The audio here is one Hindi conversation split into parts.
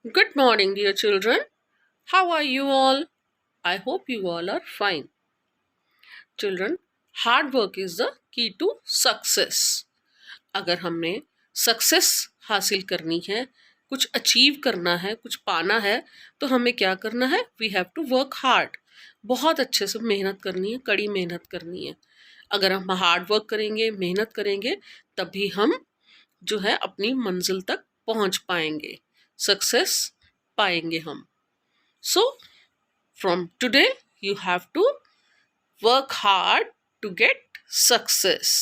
Good morning, dear children. How are you all? I hope you all are fine. Children, hard work is the key to success. अगर हमने सक्सेस हासिल करनी है, कुछ अचीव करना है, कुछ पाना है, तो हमें क्या करना है? We have to work hard. बहुत अच्छे से मेहनत करनी है, कड़ी मेहनत करनी है. अगर हम हार्ड वर्क करेंगे, मेहनत करेंगे, तभी हम जो है अपनी मंजिल तक पहुंच पाएंगे, सक्सेस पाएंगे हम. सो from today, you have to work hard to get success.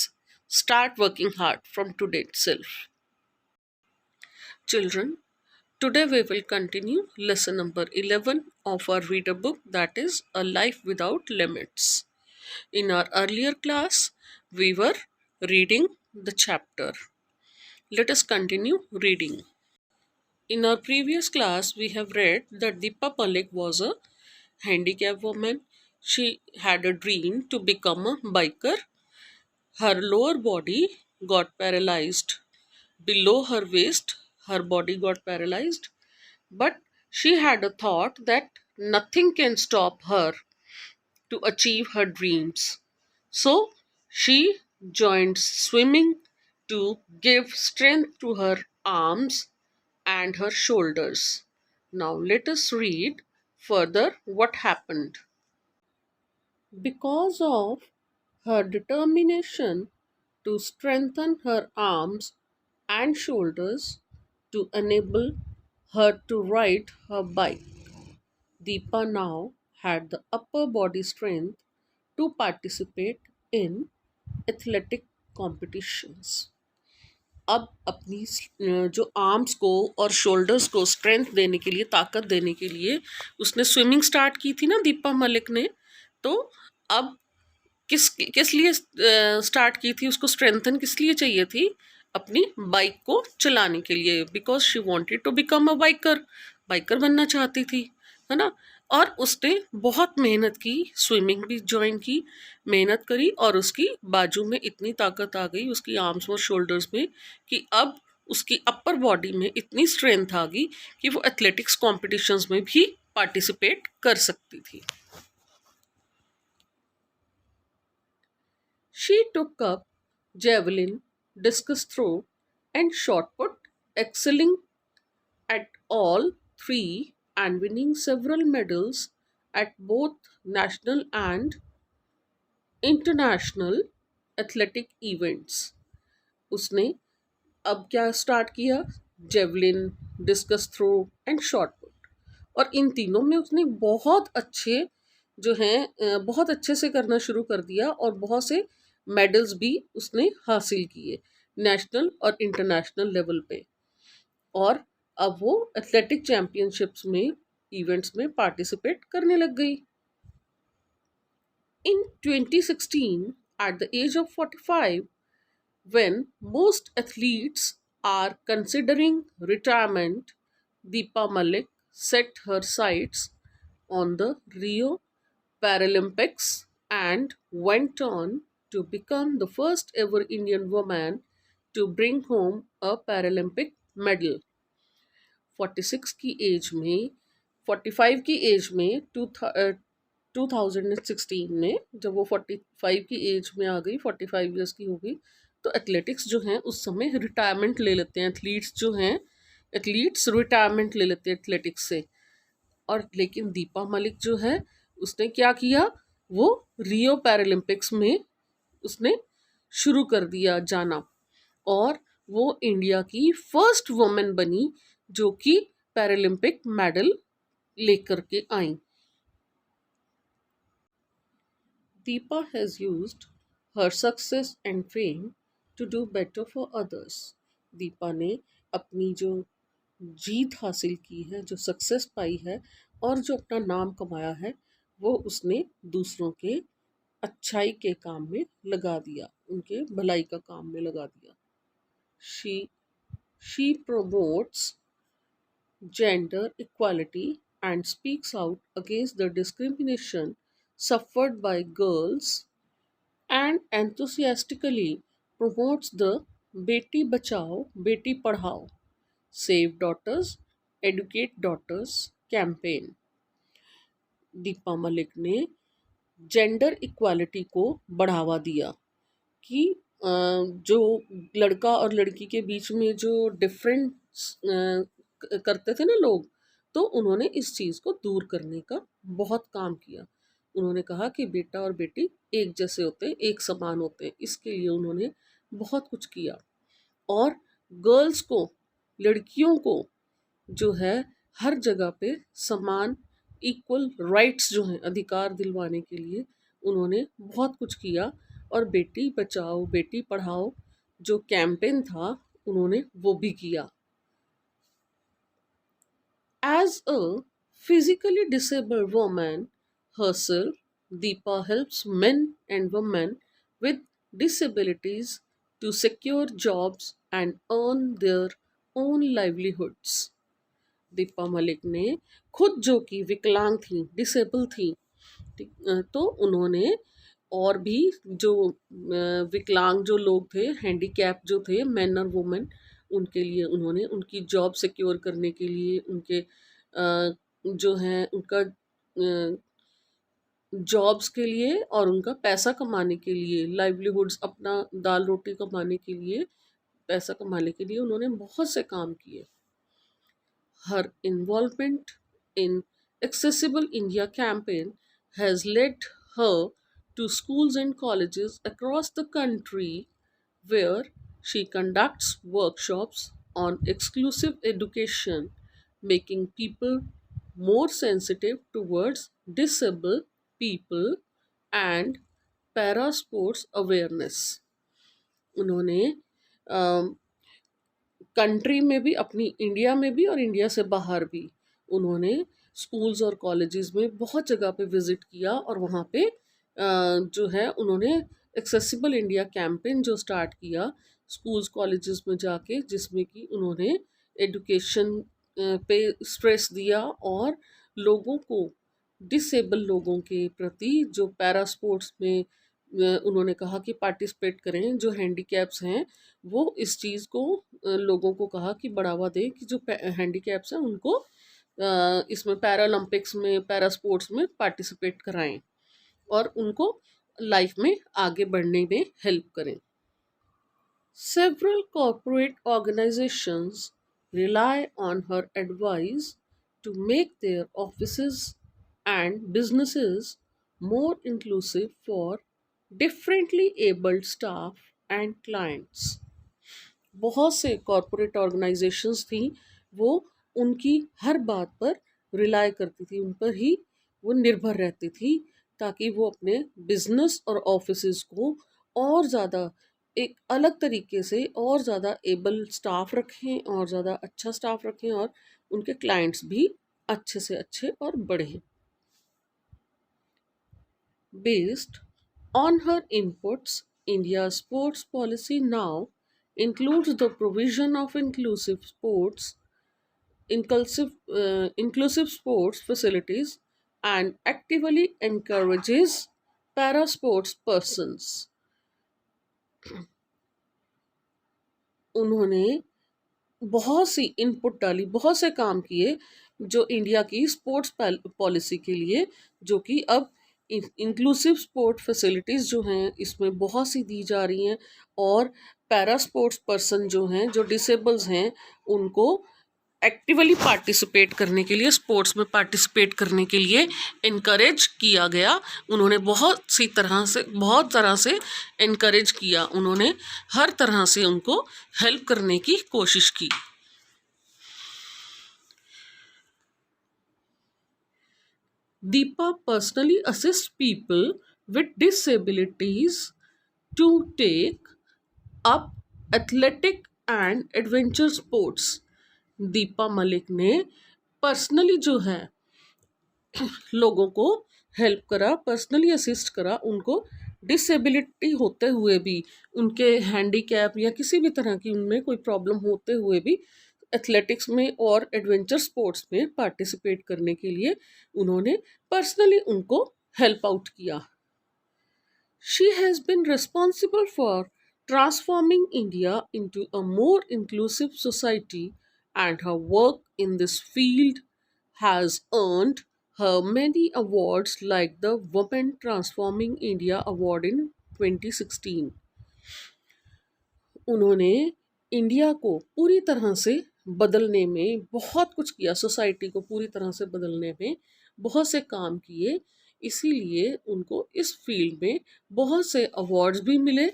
Start working hard from today itself. Children, today we will continue lesson number 11 of our reader book, that is A Life Without Limits. In our earlier class, we were reading the chapter. Let us continue reading. In our previous class, we have read that Deepa Malik was a handicapped woman. She had a dream to become a biker. Her lower body got paralyzed. Below her waist, her body got paralyzed. But she had a thought that nothing can stop her to achieve her dreams. So she joined swimming to give strength to her arms and her shoulders. Now let us read further what happened. Because of her determination to strengthen her arms and shoulders to enable her to ride her bike, Deepa now had the upper body strength to participate in athletic competitions. अब अपनी जो आर्म्स को और शोल्डर्स को स्ट्रेंथ देने के लिए, ताकत देने के लिए उसने स्विमिंग स्टार्ट की थी ना दीपा मलिक ने. तो अब किस किस लिए स्टार्ट की थी, उसको स्ट्रेंथन किस लिए चाहिए थी? अपनी बाइक को चलाने के लिए, because she wanted to become a biker. Biker बनना चाहती थी, है ना. और उसने बहुत मेहनत की, स्विमिंग भी ज्वाइन की, मेहनत करी, और उसकी बाजू में इतनी ताकत आ गई, उसकी आर्म्स और शोल्डर्स में, कि अब उसकी अपर बॉडी में इतनी स्ट्रेंथ आ गई कि वो एथलेटिक्स कॉम्पिटिशन्स में भी पार्टिसिपेट कर सकती थी. She took up javelin, discus throw, and shot put, excelling at all three and winning several medals at both national and international athletic events. उसने अब क्या स्टार्ट किया? Javelin, discus throw and shot put. और इन तीनों में उसने बहुत अच्छे जो हैं बहुत अच्छे से करना शुरू कर दिया, और बहुत से मेडल्स भी उसने हासिल किए नेशनल और इंटरनेशनल लेवल पे. और अब वो एथलेटिक चैम्पियनशिप्स में, इवेंट्स में पार्टिसिपेट करने लग गई. In 2016, at the age of 45, when most athletes are considering retirement, Deepa Malik set her sights on the Rio Paralympics and went on to become the first ever Indian woman to bring home a Paralympic medal. 46 की एज में, 45 की एज में, 2016 में जब वो 45 की एज में आ गई, 45 ईयर्स की हो गई, तो एथलेटिक्स जो हैं उस समय रिटायरमेंट ले लेते हैं. एथलीट्स जो हैं, एथलीट्स रिटायरमेंट ले लेते हैं एथलेटिक्स से. और लेकिन दीपा मलिक जो है, उसने क्या किया? वो रियो पैरालंपिक्स में उसने शुरू कर दिया जाना, और वो इंडिया की फर्स्ट वुमेन बनी जो कि पैरालंपिक मेडल लेकर के आई. Deepa has used her success and fame to do better for others. Deepa ने अपनी जो जीत हासिल की है, जो सक्सेस पाई है, और जो अपना नाम कमाया है, वो उसने दूसरों के अच्छाई के काम में लगा दिया, उनके भलाई का काम में लगा दिया. She she promotes gender equality and speaks out against the discrimination suffered by girls, and enthusiastically promotes the Beti Bachao, Beti Padhao, Save Daughters educate daughters campaign. Deepa Malik ने जेंडर इक्वालिटी को बढ़ावा दिया कि जो लड़का और लड़की के बीच में जो डिफरेंस करते थे ना लोग, तो उन्होंने इस चीज़ को दूर करने का बहुत काम किया। उन्होंने कहा कि बेटा और बेटी एक जैसे होते हैं, एक समान होते हैं। इसके लिए उन्होंने बहुत कुछ किया। और गर्ल्स को, लड़कियों को जो है हर जगह पे समान इक्वल राइट्स जो हैं, अधिकार दिलवाने के लिए उन्होंने बहुत कुछ किया। और बेटी बचाओ बेटी पढ़ाओ जो कैंपेन था, उन्होंने वो भी किया। As a physically disabled woman herself, Deepa helps men and women with disabilities to secure jobs and earn their own livelihoods. Deepa Malik ने खुद जो कि विकलांग थी, डिसेबल थी, तो उन्होंने और भी जो विकलांग जो लोग थे, हैंडीकैप जो थे, मैन और वुमेन, उनके लिए उन्होंने उनकी जॉब सिक्योर करने के लिए, उनके जो हैं उनका जॉब्स के लिए और उनका पैसा कमाने के लिए, लाइवलीहुड्स, अपना दाल रोटी कमाने के लिए, पैसा कमाने के लिए उन्होंने बहुत से काम किए। Her involvement in Accessible India campaign has led her to schools and colleges across the country where she conducts workshops on exclusive education, making people more sensitive towards disabled people and para sports awareness. उन्होंने कंट्री में भी, अपनी इंडिया में भी और इंडिया से बाहर भी, उन्होंने स्कूल्स और कॉलेजेस में बहुत जगह पे विज़िट किया। और वहाँ पे जो है उन्होंने एक्सेसिबल इंडिया कैंपेन जो स्टार्ट किया स्कूल्स कॉलेजेस में जाके, जिसमें कि उन्होंने एजुकेशन पे स्ट्रेस दिया और लोगों को, डिसेबल लोगों के प्रति जो पैरा स्पोर्ट्स में उन्होंने कहा कि पार्टिसिपेट करें, जो हैंडीकैप्स हैं वो इस चीज़ को लोगों को कहा कि बढ़ावा दें कि जो हैंडीकैप्स हैं उनको इसमें पैरालंपिक्स में, पैरा स्पोर्ट्स में पार्टिसिपेट कराएं और उनको लाइफ में आगे बढ़ने में हेल्प करें। Several corporate organizations rely on her advice to make their offices and businesses more inclusive for differently abled staff and clients. बहुत से कॉरपोरेट ऑर्गेनाइजेशंस थी, वो उनकी हर बात पर रिलाय करती थी, उन पर ही वो निर्भर रहती थी, ताकि वो अपने बिजनेस और ऑफिसेज को और ज़्यादा एक अलग तरीके से और ज़्यादा एबल स्टाफ रखें और ज़्यादा अच्छा स्टाफ रखें और उनके क्लाइंट्स भी अच्छे से अच्छे और बढ़ें। Based on her inputs, India's sports policy now includes the provision of inclusive sports facilities and actively encourages para sports persons. उन्होंने बहुत सी इनपुट डाली, बहुत से काम किए जो इंडिया की स्पोर्ट्स पॉलिसी के लिए, जो कि अब इंक्लूसिव स्पोर्ट फैसिलिटीज़ जो हैं इसमें बहुत सी दी जा रही हैं। और पैरा स्पोर्ट्स पर्सन जो हैं, जो डिसेबल्स हैं, उनको एक्टिवली पार्टिसिपेट करने के लिए, स्पोर्ट्स में पार्टिसिपेट करने के लिए इनकरेज किया गया। उन्होंने बहुत तरह से इनकरेज किया, उन्होंने हर तरह से उनको हेल्प करने की कोशिश की। Deepa personally assists people with disabilities to take up athletic and adventure sports. Deepa Malik ने पर्सनली जो है लोगों को हेल्प करा, पर्सनली असिस्ट करा उनको, डिसेबिलिटी होते हुए भी, उनके हैंडीकैप या किसी भी तरह की उनमें कोई प्रॉब्लम होते हुए भी एथलेटिक्स में और एडवेंचर स्पोर्ट्स में पार्टिसिपेट करने के लिए उन्होंने पर्सनली उनको हेल्प आउट किया। She has been responsible for transforming India into a more inclusive society and her work in this field has earned her many awards like the Women Transforming India Award in 2016. उन्होंने इंडिया को पूरी तरह से बदलने में बहुत कुछ किया, सोसाइटी को पूरी तरह से बदलने में बहुत से काम किए, इसीलिए उनको इस फील्ड में बहुत से अवार्ड्स भी मिले,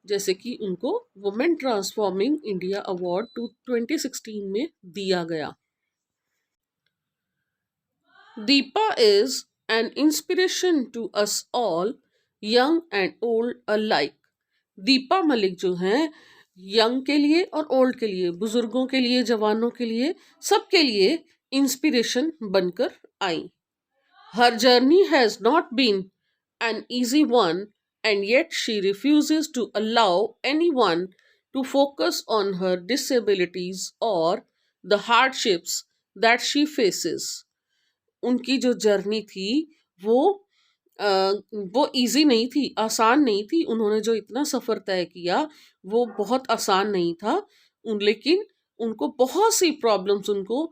जैसे कि उनको वुमेन ट्रांसफॉर्मिंग इंडिया अवार्ड 2016 में दिया गया। Deepa is an inspiration to us all, young and old alike. Deepa Malik जो हैं, यंग के लिए और ओल्ड के लिए, बुजुर्गों के लिए, जवानों के लिए, सबके लिए इंस्पिरेशन बनकर आई। Her journey has not been an easy one, and yet she refuses to allow anyone to focus on her disabilities और the hardships that she faces. उनकी जो जर्नी थी वो वो इजी नहीं थी, आसान नहीं थी। उन्होंने जो इतना सफ़र तय किया वो बहुत आसान नहीं था। लेकिन उनको बहुत सी प्रॉब्लम्स उनको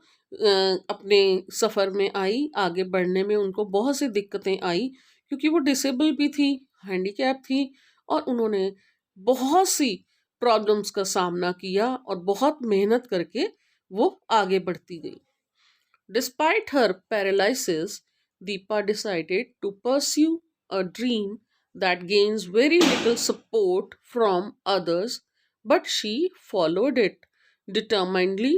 अपने सफ़र में आई, आगे बढ़ने में उनको बहुत सी दिक्कतें आई, क्योंकि वो डिसेबल भी थी, हैंडीकैप थी, और उन्होंने बहुत सी प्रॉब्लम्स का सामना किया और बहुत मेहनत करके वो आगे बढ़ती गई। Despite her paralysis, Deepa decided to pursue a dream that gains very little support from others, but she followed it determinedly.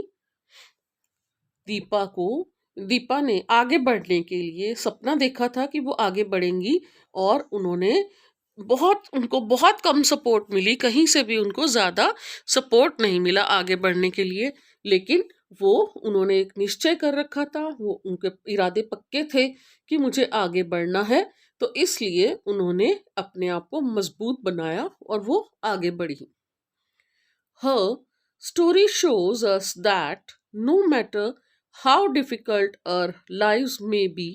Deepa ने आगे बढ़ने के लिए सपना देखा था कि वो आगे बढ़ेंगी, और उनको बहुत कम सपोर्ट मिली, कहीं से भी उनको ज़्यादा सपोर्ट नहीं मिला आगे बढ़ने के लिए। लेकिन उन्होंने एक निश्चय कर रखा था, वो उनके इरादे पक्के थे कि मुझे आगे बढ़ना है, तो इसलिए उन्होंने अपने आप को मजबूत बनाया और वो आगे बढ़ी। Her story shows us that no matter how difficult our lives may be,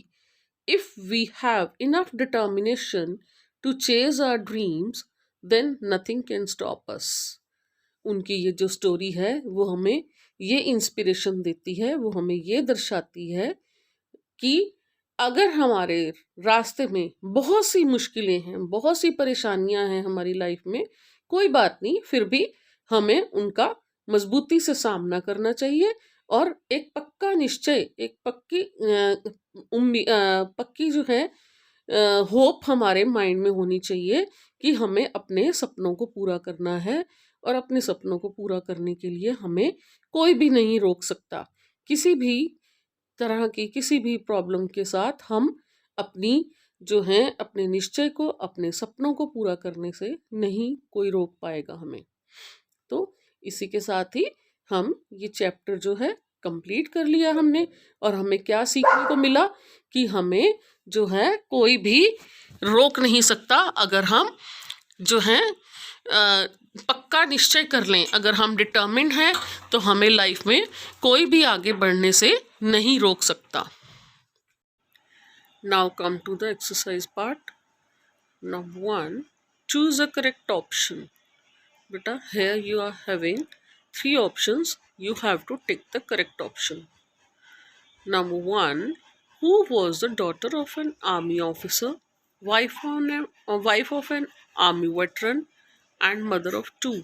if we have enough determination to chase our dreams, then nothing can stop us. उनकी ये जो स्टोरी है वो हमें ये इंस्पिरेशन देती है, वो हमें ये दर्शाती है कि अगर हमारे रास्ते में बहुत सी मुश्किलें हैं, बहुत सी परेशानियां हैं हमारी लाइफ में, कोई बात नहीं, फिर भी हमें उनका मजबूती से सामना करना चाहिए, और एक पक्का निश्चय, एक पक्की जो है होप हमारे माइंड में होनी चाहिए कि हमें अपने सपनों को पूरा करना है, और अपने सपनों को पूरा करने के लिए हमें कोई भी नहीं रोक सकता। किसी भी तरह की किसी भी प्रॉब्लम के साथ हम अपने निश्चय को, अपने सपनों को पूरा करने से नहीं कोई रोक पाएगा हमें। तो इसी के साथ ही हम ये चैप्टर जो है कंप्लीट कर लिया हमने, और हमें क्या सीखने को मिला कि हमें जो है कोई भी रोक नहीं सकता अगर हम जो है पक्का निश्चय कर लें। अगर हम डिटर्मिन्ड हैं तो हमें लाइफ में कोई भी आगे बढ़ने से नहीं रोक सकता। Now come to the exercise part. Number 1, choose a correct option. बेटा, here you are having 3 options. You have to take the correct option. Number 1, who was the daughter of an army officer, wife of an army veteran and mother of 2?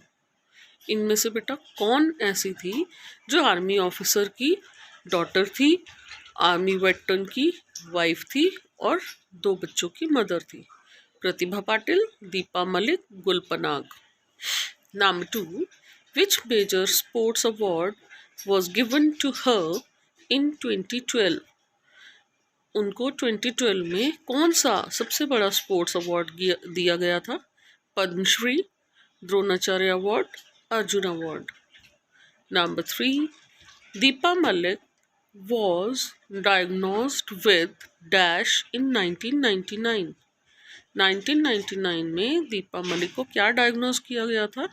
इनमें से बेटा कौन ऐसी थी जो आर्मी ऑफिसर की डॉटर थी, आर्मी वेटरन की वाइफ थी, और 2 बच्चों की मदर थी? Pratibha Patil, Deepa Malik, Gul Panag. Number 2, which major sports award was given to her in 2012? उनको 2012 में कौन सा सबसे बड़ा स्पोर्ट्स अवार्ड दिया गया था? Padma Shri, Dronacharya award, Arjuna award. Number 3, Deepa Malik was diagnosed with dash in 1999. 1999 में दीपा मलिक को क्या डायग्नोज किया गया था?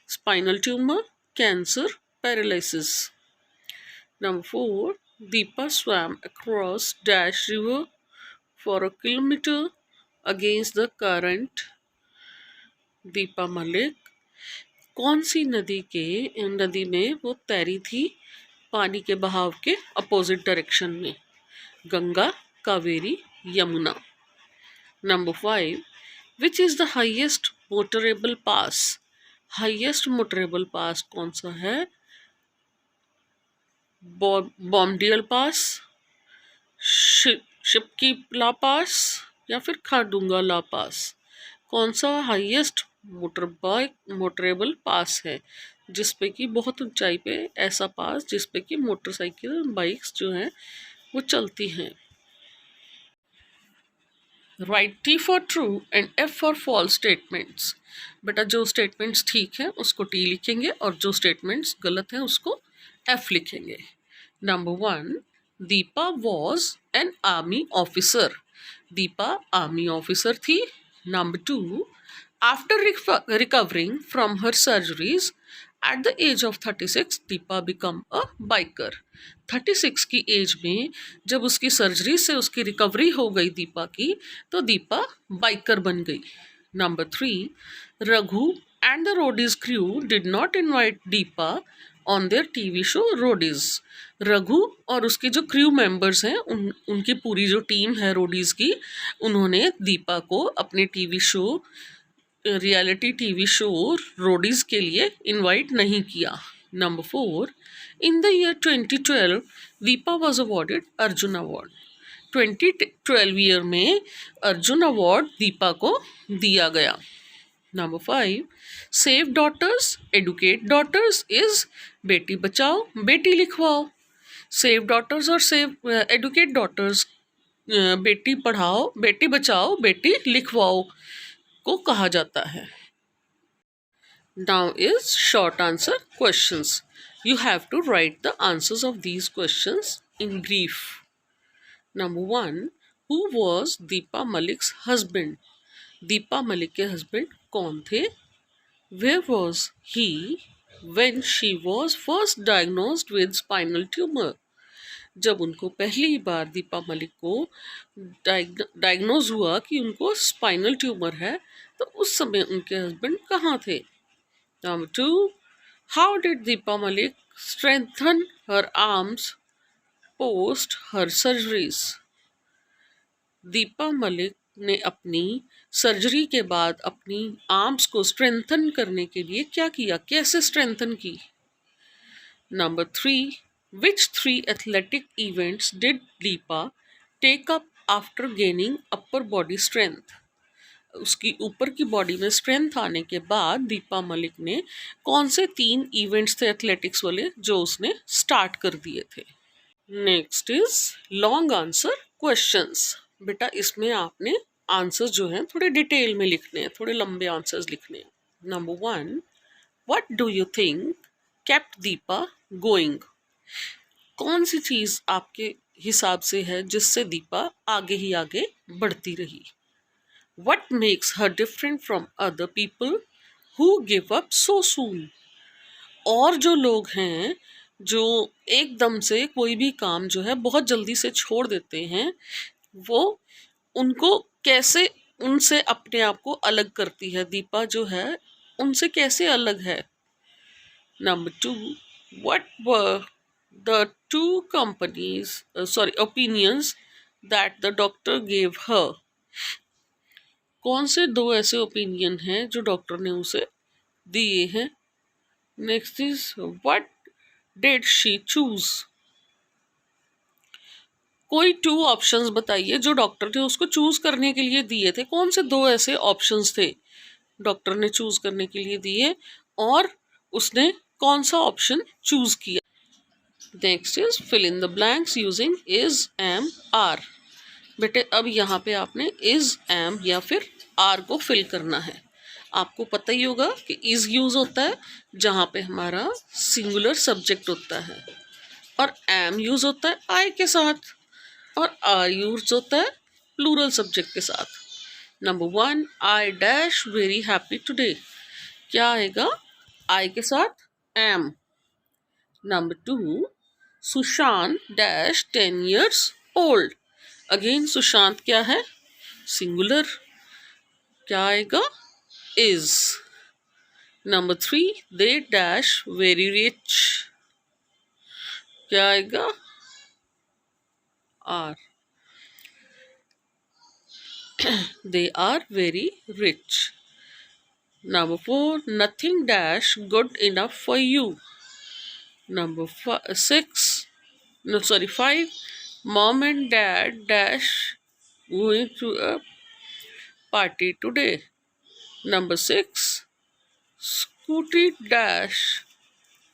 Spinal tumour, cancer, paralysis. Number 4, Deepa swam across dash river for a kilometer against the current. Deepa Malik कौन सी नदी में वो तैरी थी पानी के बहाव के अपोजिट डायरेक्शन में, Ganga, Kaveri, Yamuna. Number 5, which is the highest motorable pass? Highest motorable pass कौन सा है? बॉम्डियल पास, शिपकीला पास या फिर खारदुंगा ला पास? कौन सा हाईएस्ट मोटरेबल पास है जिसपे कि बहुत ऊंचाई पे ऐसा पास जिसपे कि मोटरसाइकिल बाइक्स जो हैं वो चलती हैं? Right T for true and F for false statements. बेटा जो स्टेटमेंट्स ठीक है उसको टी लिखेंगे और जो स्टेटमेंट्स गलत हैं उसको एफ लिखेंगे। Number 1, Deepa was an army officer. Deepa army officer थी। Number 2, after recovering from her surgeries at the age of 36 Deepa become a biker. 36 की एज में जब उसकी सर्जरी से उसकी रिकवरी हो गई दीपा की, तो दीपा बाइकर बन गई। Number 3, Raghu and the Roadies crew did not invite Deepa on their TV show Roadies. Raghu और उसके जो क्रू मेंबर्स हैं उनकी पूरी जो टीम है रोडीज की, उन्होंने दीपा को अपने TV show reality TV show Roadies के लिए इनवाइट नहीं किया। Number 4, in the year 2012 Deepa was awarded Arjuna award. 2012 year में अर्जुन अवार्ड दीपा को दिया गया। Number 5, save daughters educate daughters is बेटी बचाओ बेटी लिखवाओ। सेव डॉटर्स और सेव एडुकेट डॉटर्स बेटी पढ़ाओ बेटी बचाओ बेटी लिखवाओ को कहा जाता है। Now is short answer questions. You have to write the answers of these questions in brief. Number 1, who was Deepa Malik's husband? Deepa Malik के husband कौन थे? Where was he when she was first diagnosed with spinal tumor? जब उनको पहली बार दीपा मलिक को डायग्नोज हुआ कि उनको स्पाइनल ट्यूमर है, तो उस समय उनके हस्बैंड कहाँ थे? Number 2, how did Deepa Malik strengthen her arms post her surgeries? Deepa Malik ने अपनी सर्जरी के बाद अपनी आर्म्स को स्ट्रेंथन करने के लिए क्या किया, कैसे स्ट्रेंथन की? Number 3, which 3 athletic events did Deepa take up after gaining upper body strength? उसकी ऊपर की बॉडी में स्ट्रेंथ आने के बाद दीपा मलिक ने कौन से 3 इवेंट्स थे एथलेटिक्स वाले जो उसने स्टार्ट कर दिए थे? Next is long answer questions. बेटा इसमें आपने आंसर्स जो हैं थोड़े डिटेल में लिखने हैं, थोड़े लंबे आंसर्स लिखने हैं। Number 1, what do you think kept Deepa going? कौन सी चीज आपके हिसाब से है जिससे दीपा आगे ही आगे बढ़ती रही? What makes her different from other people who give up so soon? और जो लोग हैं जो एकदम से कोई भी काम जो है बहुत जल्दी से छोड़ देते हैं, वो उनको कैसे उनसे अपने आप को अलग करती है? दीपा जो है उनसे कैसे अलग है? Number 2, what were the 2 opinions that the doctor gave her? कौन से 2 ऐसे ओपिनियन हैं जो डॉक्टर ने उसे दिए हैं? Next is what did she choose? कोई 2 ऑप्शंस बताइए जो डॉक्टर ने उसको चूज करने के लिए दिए थे। कौन से 2 ऐसे ऑप्शंस थे डॉक्टर ने चूज करने के लिए दिए और उसने कौन सा ऑप्शन चूज किया? Next is fill in the blanks using is, am, are. बेटे अब यहाँ पे आपने इज, एम या फिर आर को फिल करना है। आपको पता ही होगा कि इज यूज होता है जहाँ पे हमारा सिंगुलर सब्जेक्ट होता है, और एम यूज होता है आई के साथ, और आर यूज होता है प्लूरल सब्जेक्ट के साथ। Number 1, I dash very happy today, क्या आएगा? आई के साथ am. Number 2, Sushant dash 10 years old, again Sushant क्या है? सिंगुलर, क्या आएगा? Is. Number 3, they dash very rich, क्या आएगा? Are. They are very rich. Number 4, nothing dash good enough for you. Number 6, no sorry 5, mom and dad dash going to a party today. Number 6, Scooty dash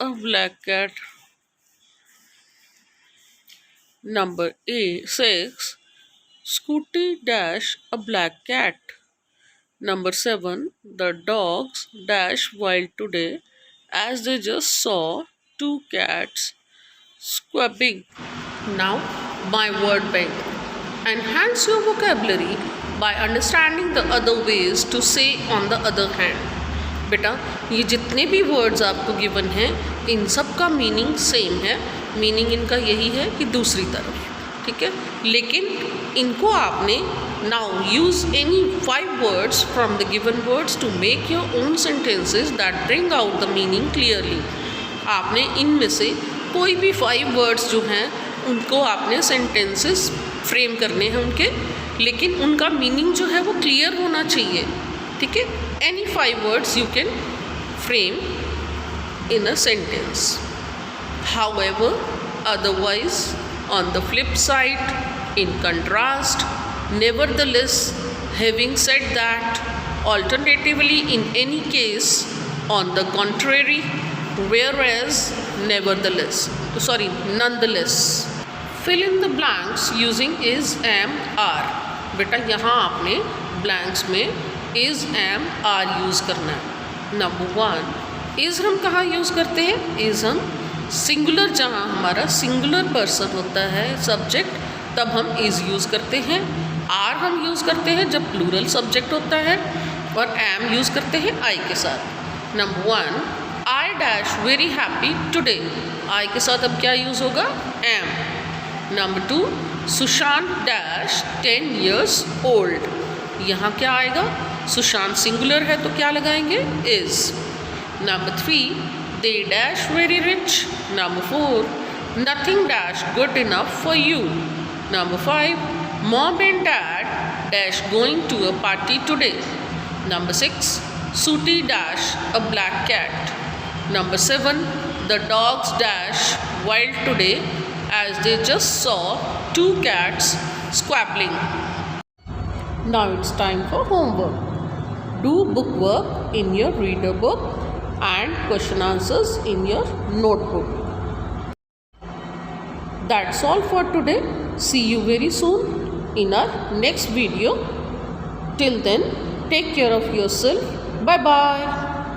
a black cat. Number 6, Scooty dash a black cat. Number 7, the dogs dash wild today as they just saw two cats squabbling. Now, my word bank. Enhance your vocabulary by understanding the other ways to say on the other hand. बेटा, ये जितने भी वर्ड्स आपको गिवन हैं इन सब का मीनिंग सेम है. मीनिंग इनका यही है कि दूसरी तरफ. ठीक है, लेकिन इनको आपने now use any 5 words from the given words to make your own sentences that bring out the meaning clearly. आपने इनमें से कोई भी 5 वर्ड्स जो हैं उनको आपने सेंटेंसेस फ्रेम करने हैं उनके, लेकिन उनका मीनिंग जो है वो क्लियर होना चाहिए. ठीक है, any 5 words you can frame in a sentence. However, otherwise, on the flip side, in contrast, nevertheless, having said that, alternatively, in any case, on the contrary, whereas, nevertheless, nonetheless. Fill in the blanks using is, am, are. बेटा यहाँ आपने blanks में is, am, are यूज़ करना है. Number 1, is हम कहाँ यूज़ करते हैं? is हम सिंगुलर, जहाँ हमारा सिंगुलर पर्सन होता है सब्जेक्ट, तब हम इज़ यूज़ करते हैं. आर हम यूज़ करते हैं जब प्लूरल सब्जेक्ट होता है, और एम यूज़ करते हैं आई के साथ. Number 1, I dash very happy today. I के साथ अब क्या यूज़ होगा? Am. Number 2, Sushant dash 10 years old. यहाँ क्या आएगा? सुशांत सिंगुलर है तो क्या लगाएंगे? Is. Number 3, they dash very rich. Number 4, nothing dash good enough for you. Number 5, mom and dad dash going to a party today. Number 6, Sooty dash a black cat. Number 7, the dogs dash wild today as they just saw 2 cats squabbling. Now it's time for homework. Do bookwork in your reader book and question answers in your notebook. That's all for today. See you very soon in our next video. Till then, take care of yourself. Bye bye.